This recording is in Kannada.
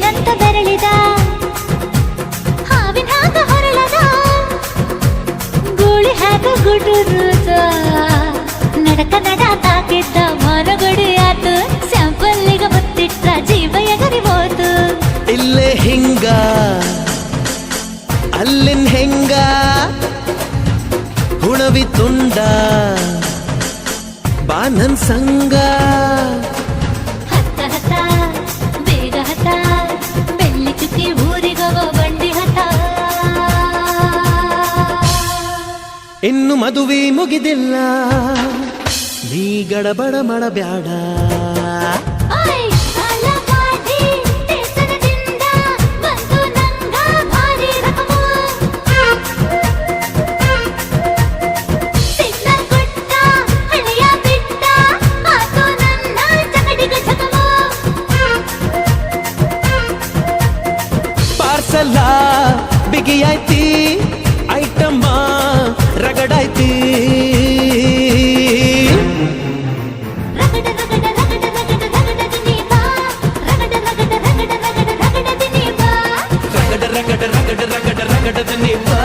ಅಂತ ಬೆರಳಿದ ಹಾವಿನ ಹಾಗ ಹೊರಳದ ಗೂಳಿ ಹಾಗ ಗುಡುರುದ ನಡಕ ನಡ ತಾಕಿದ್ದ ಮರಗಡಿ ಆತು ಸ್ಯಾಂಪಲ್ಲಿಗ ಮುತ್ತಿಟ್ಟ ಜೀವ ಎಗರಿ ಹೋತು ಇಲ್ಲೇ ಹಿಂಗ ಅಲ್ಲಿನ್ ಹೆಂಗ ಹುಣವಿ ತುಂಡ ಬಾ ನನ್ ಸಂಗ ಹತ್ತ ಹತ ಬೇಗ ಹತ ಬೆಳ್ಳಿ ಚುಕ್ಕಿ ಊರಿಗವ ಬಂಡಿ ಹತ ಇನ್ನು ಮದುವೆ ಮುಗಿದಿಲ್ಲ ನೀ ಗಡಬಡ ಮಾಡಬ್ಯಾಡ ಓಯ್ ಸಾಲಗಾಡಿ ದೇಶದಿಂದ ಬಂದು ನಂಗ ಭಾರಿ ರಕಮು ಸಿಗ್ನಲ್ ಕೊಟ್ಟ ಹಳೆಯ ಬಿಟ್ಟ ಆತು ನನ್ನ ಚಕಡಿಗ ಚಕಮು ಪಾರ್ಸಲ್ಲ ಬಿಗಿಯಾಯ್ತಿ ಐಟಮ್ಮ ರಗಡಾಯ್ತಿ ರಗಡ ರಗಡ ರಗಡ ರಗಡ ರಗಡ ದಿನೀಬಾ ರಗಡ ರಗಡ ರಗಡ ರಗಡ ರಗಡ ದಿನೀಬಾ ರಗಡ ರಗಡ ರಗಡ ರಗಡ ರಗಡ ನೀ ಬಾ